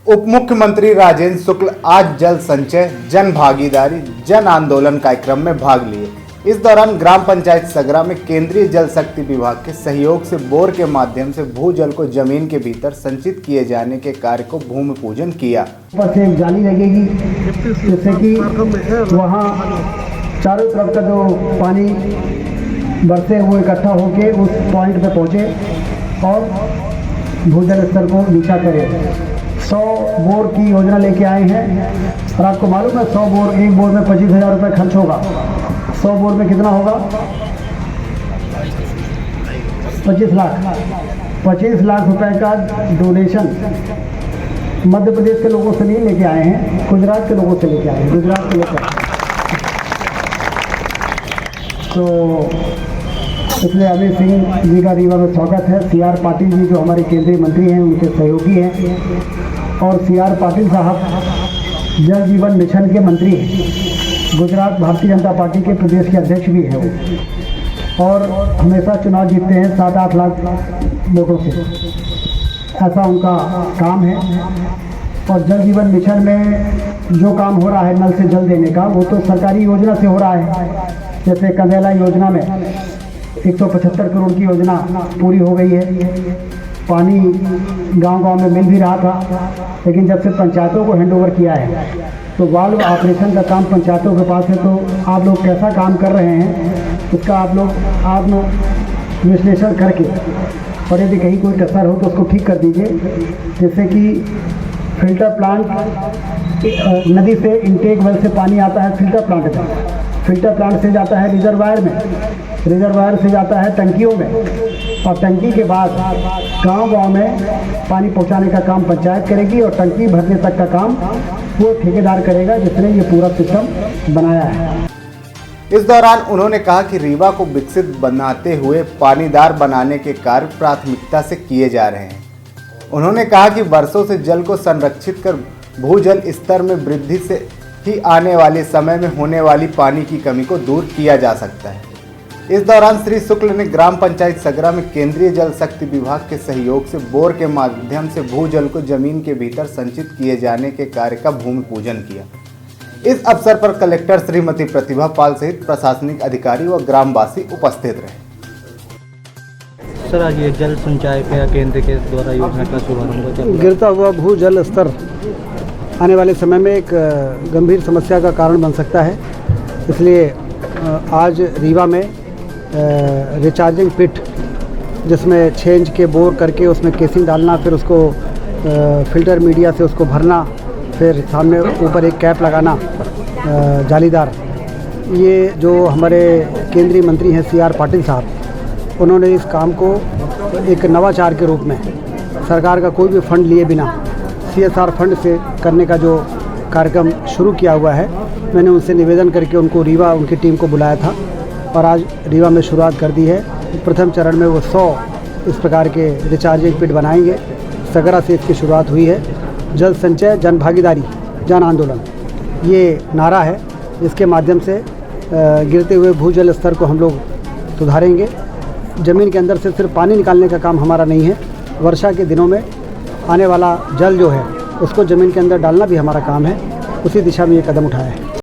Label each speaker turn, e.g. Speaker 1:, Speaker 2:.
Speaker 1: उप मुख्यमंत्री राजेंद्र शुक्ल आज जल संचय जन भागीदारी जन आंदोलन कार्यक्रम में भाग लिए। इस दौरान ग्राम पंचायत सगरा में केंद्रीय जल शक्ति विभाग के सहयोग से बोर के माध्यम से भूजल को जमीन के भीतर संचित किए जाने के कार्य को भूमि पूजन किया।
Speaker 2: ऊपर से एक जाली लगेगी जिससे कि वहाँ चारों तरफ का जो पानी बरसे वो इकट्ठा होके उस पॉइंट पे पहुँचे और भूजल स्तर को नीचा करे। 100 बोर की योजना लेके आए हैं और आपको मालूम है 100 बोर, एक बोर में 25,000 रुपये खर्च होगा। 100 बोर में कितना होगा? 25 लाख। 25 लाख रुपए का डोनेशन मध्य प्रदेश के लोगों से नहीं लेके आए हैं, गुजरात के लोगों से लेके आए हैं। गुजरात के लेकर तो इसलिए अमित सिंह जी का रीवा में स्वागत है। CR पाटिल जी जो हमारे केंद्रीय मंत्री हैं उनके सहयोगी हैं और CR पाटिल साहब जल जीवन मिशन के मंत्री हैं। गुजरात भारतीय जनता पार्टी के प्रदेश के अध्यक्ष भी हैं वो और हमेशा चुनाव जीतते हैं 7-8 लाख वोटों से, ऐसा उनका काम है। और जल जीवन मिशन में जो काम हो रहा है नल से जल देने का वो तो सरकारी योजना से हो रहा है। जैसे कंदेला योजना में 175 करोड़ की योजना पूरी हो गई है। पानी गांव-गांव में मिल भी रहा था, लेकिन जब से पंचायतों को हैंडओवर किया है तो वाल्व ऑपरेशन का काम पंचायतों के पास है। तो आप लोग कैसा काम कर रहे हैं उसका आप लोग आत्म विश्लेषण करके और यदि कहीं कोई कसर हो तो उसको ठीक कर दीजिए। जैसे कि फिल्टर प्लांट, नदी से इंटेक वेल से पानी आता है फिल्टर प्लांट में, फिल्टर प्लांट से जाता है रिजर्वायर में, रिजर्वायर से जाता है टंकियों में और टंकी के बाद गांव-गांव में पानी पहुंचाने का काम पंचायत करेगी और टंकी भरने तक का काम वो ठेकेदार करेगा जिसने ये पूरा सिस्टम बनाया है।
Speaker 1: इस दौरान उन्होंने कहा कि रीवा को विकसित बनाते हुए पानीदार बनाने के कार्य प्राथमिकता से किए जा रहे हैं। उन्होंने कहा कि वर्षों से जल को संरक्षित कर भूजल स्तर में वृद्धि से ही आने वाले समय में होने वाली पानी की कमी को दूर किया जा सकता है। इस दौरान श्री शुक्ल ने ग्राम पंचायत सगरा में केंद्रीय जल शक्ति विभाग के सहयोग से बोर के माध्यम से भूजल को जमीन के भीतर संचित किए जाने के कार्य का भूमि पूजन किया। इस अवसर पर कलेक्टर श्रीमती प्रतिभा पाल सहित प्रशासनिक अधिकारी व ग्रामवासी उपस्थित रहे।
Speaker 3: सर, आज ये जल संचय पे केंद्र के द्वारा योजना का शुभारंभ।
Speaker 2: गिरता हुआ भूजल स्तर आने वाले समय में एक गंभीर समस्या का कारण बन सकता है, इसलिए आज रीवा में रिचार्जिंग पिट जिसमें 6 इंच के बोर करके उसमें केसिंग डालना, फिर उसको फिल्टर मीडिया से उसको भरना, फिर सामने ऊपर एक कैप लगाना जालीदार। ये जो हमारे केंद्रीय मंत्री हैं CR पाटिल साहब, उन्होंने इस काम को एक नवाचार के रूप में सरकार का कोई भी फंड लिए बिना CSR फंड से करने का जो कार्यक्रम शुरू किया हुआ है, मैंने उनसे निवेदन करके उनको रीवा उनकी टीम को बुलाया था और आज रीवा में शुरुआत कर दी है। प्रथम चरण में वो 100 इस प्रकार के रिचार्जिंग पिट बनाएंगे। सगरा से इसकी शुरुआत हुई है। जल संचय जन भागीदारी जन आंदोलन ये नारा है, जिसके माध्यम से गिरते हुए भूजल स्तर को हम लोग सुधारेंगे। ज़मीन के अंदर से सिर्फ पानी निकालने का काम हमारा नहीं है, वर्षा के दिनों में आने वाला जल जो है उसको ज़मीन के अंदर डालना भी हमारा काम है। उसी दिशा में ये कदम उठाया है।